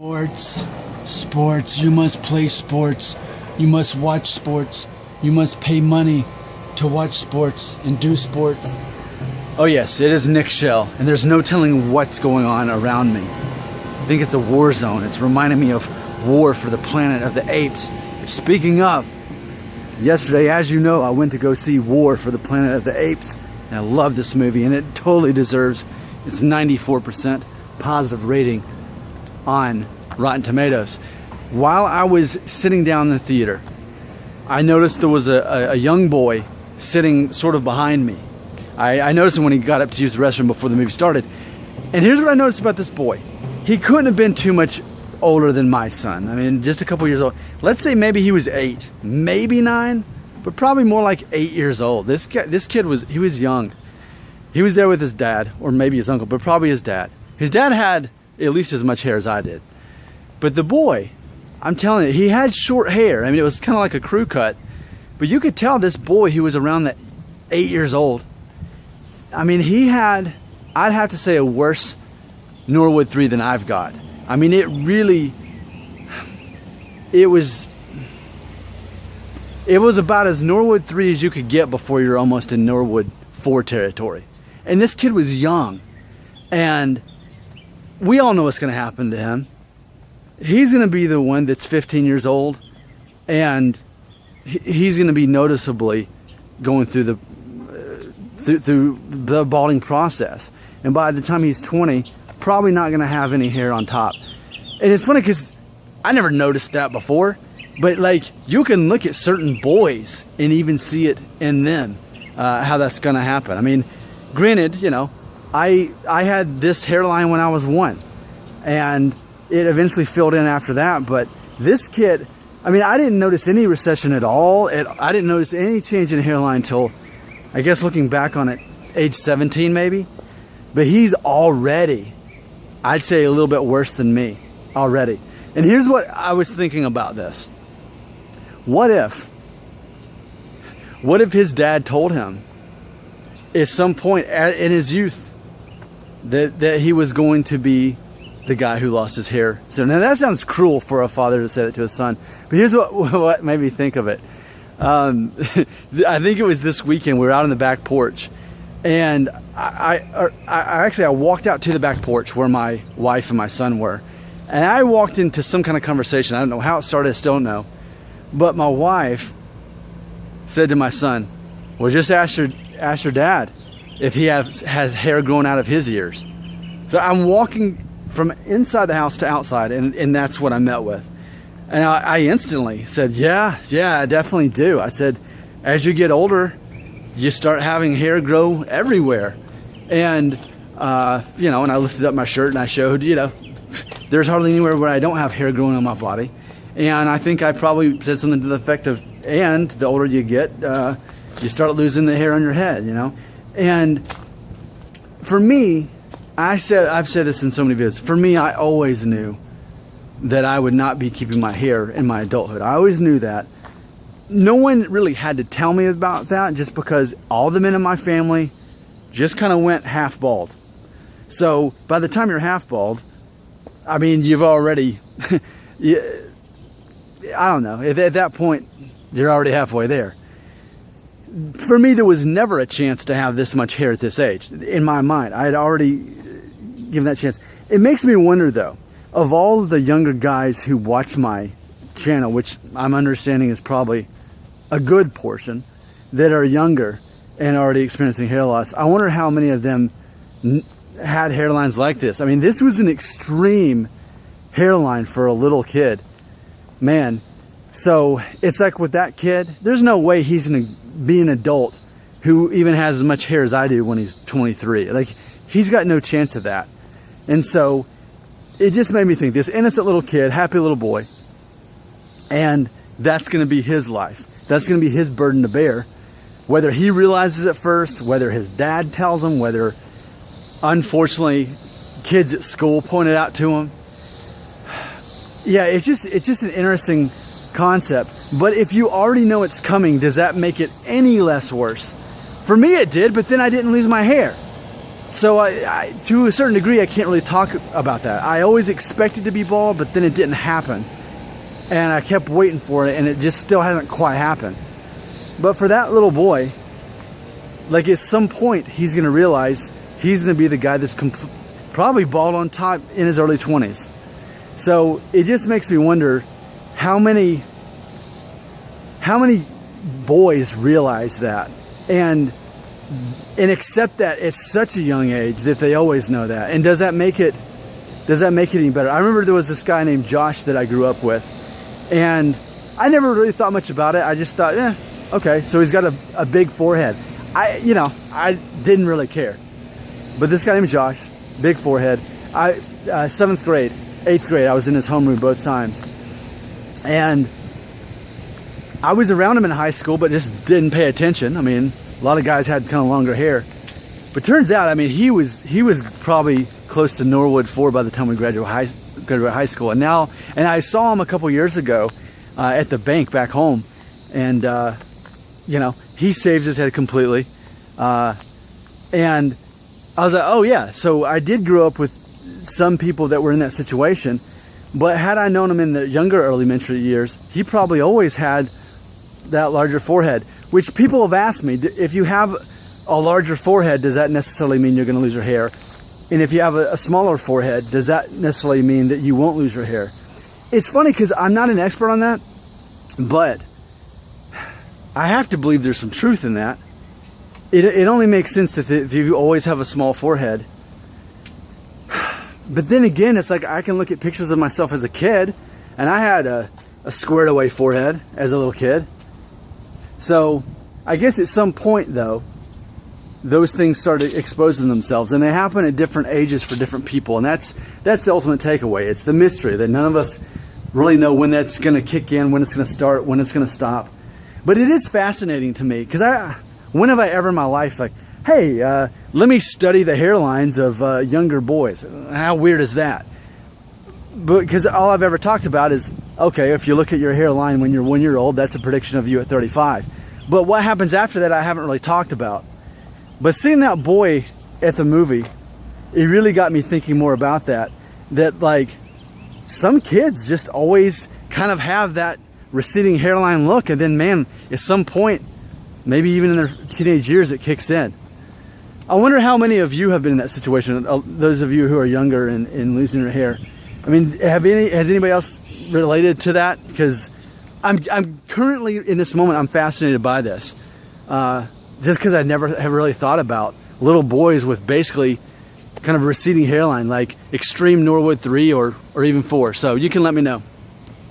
Sports, sports, you must play sports, you must watch sports, you must pay money to watch sports and do sports. Oh yes, it is Nick Shell, and there's no telling what's going on around me. I think it's a war zone. It's reminding me of War for the Planet of the Apes. Speaking of, yesterday, as you know, I went to go see War for the Planet of the Apes, and I love this movie, and it totally deserves its 94% positive rating on Rotten Tomatoes. While I was sitting down in the theater, I noticed there was a young boy sitting sort of behind me. I noticed him when he got up to use the restroom before the movie started. And here's what I noticed about this boy. He couldn't have been too much older than my son. I mean, just a couple years old. Let's say maybe he was 8, maybe 9, but probably more like 8 years old. This kid was young. He was there with his dad, or maybe his uncle, but probably his dad. His dad had at least as much hair as I did. But the boy, I'm telling you, he had short hair. I mean, it was kind of like a crew cut. But you could tell this boy, he was around the 8 years old. I mean, he had, I'd have to say, a worse Norwood 3 than I've got. I mean, it was about as Norwood 3 as you could get before you're almost in Norwood 4 territory. And this kid was young. And we all know what's going to happen to him. He's going to be the one that's 15 years old, and he's going to be noticeably going through the balding process. And by the time he's 20, probably not going to have any hair on top. And it's funny because I never noticed that before, but like you can look at certain boys and even see it in them, how that's going to happen. I mean, granted, you know, I had this hairline when I was 1, and it eventually filled in after that. But this kid, I mean, I didn't notice any recession at all. I didn't notice any change in hairline until, I guess, looking back on it, age 17 maybe. But he's already, I'd say, a little bit worse than me already. And here's what I was thinking about this. What if his dad told him at some point in his youth that he was going to be the guy who lost his hair? So now that sounds cruel for a father to say that to his son, but here's what made me think of it. I think it was this weekend. We were out on the back porch, and I walked out to the back porch where my wife and my son were, and I walked into some kind of conversation. I don't know how it started. I still don't know, but my wife said to my son, "Well, just ask your dad if he has hair growing out of his ears." So I'm walking from inside the house to outside, and that's what I met with. And I instantly said, yeah, I definitely do. I said, as you get older, you start having hair grow everywhere. And, you know, and I lifted up my shirt and I showed, you know, there's hardly anywhere where I don't have hair growing on my body. And I think I probably said something to the effect of, and the older you get, you start losing the hair on your head, you know. And for me, I've said this in so many videos. For me, I always knew that I would not be keeping my hair in my adulthood. I always knew that. No one really had to tell me about that, just because all the men in my family just kind of went half bald. So by the time you're half bald, I mean, you've already, I don't know, at that point, you're already halfway there. For me, there was never a chance to have this much hair at this age. In my mind, I had already given that chance. It makes me wonder, though, of all the younger guys who watch my channel, which I'm understanding is probably a good portion, that are younger and already experiencing hair loss, I wonder how many of them had hairlines like this. I mean, this was an extreme hairline for a little kid. Man, so it's like with that kid, there's no way he's going to be an adult who even has as much hair as I do when he's 23. Like, he's got no chance of that. And so it just made me think, this innocent little kid, happy little boy, and that's going to be his life. That's going to be his burden to bear. Whether he realizes it first, whether his dad tells him, whether, unfortunately, kids at school point it out to him. Yeah, it's just an interesting concept. But if you already know it's coming, does that make it any less worse? For me it did, but then I didn't lose my hair. So to a certain degree, I can't really talk about that. I always expected to be bald, but then it didn't happen. And I kept waiting for it, and it just still hasn't quite happened. But for that little boy, like at some point, he's going to realize he's going to be the guy that's probably bald on top in his early 20s. So it just makes me wonder how many boys realize that and accept that at such a young age that they always know that. And does that make it any better? I remember there was this guy named Josh that I grew up with, and I never really thought much about it. I just thought, okay, so he's got a big forehead. I didn't really care. But this guy named Josh, big forehead. 7th grade, 8th grade, I was in his homeroom both times. And I was around him in high school, but just didn't pay attention. I mean, a lot of guys had kind of longer hair. But turns out, I mean, he was probably close to Norwood 4 by the time we graduated high school. And I saw him a couple years ago at the bank back home. And, he shaved his head completely. And I was like, oh yeah, so I did grow up with some people that were in that situation, but had I known him in the younger elementary years, he probably always had that larger forehead, which people have asked me, if you have a larger forehead, does that necessarily mean you're going to lose your hair? And if you have a smaller forehead, does that necessarily mean that you won't lose your hair? It's funny because I'm not an expert on that, but I have to believe there's some truth in that. It only makes sense that if you always have a small forehead. But then again, it's like I can look at pictures of myself as a kid, and I had a squared away forehead as a little kid. So I guess at some point though, those things started exposing themselves, and they happen at different ages for different people. And that's the ultimate takeaway. It's the mystery that none of us really know when that's going to kick in, when it's going to start, when it's going to stop. But it is fascinating to me because when have I ever in my life like, hey, let me study the hairlines of younger boys? How weird is that? Because all I've ever talked about is, okay, if you look at your hairline when you're 1 year old, that's a prediction of you at 35. But what happens after that, I haven't really talked about. But seeing that boy at the movie, it really got me thinking more about that. That like some kids just always kind of have that receding hairline look, and then man, at some point, maybe even in their teenage years, it kicks in. I wonder how many of you have been in that situation, those of you who are younger and losing your hair. I mean, has anybody else related to that? Because I'm currently, in this moment, I'm fascinated by this. Just because I never have really thought about little boys with basically kind of receding hairline, like extreme Norwood 3 or even 4. So you can let me know.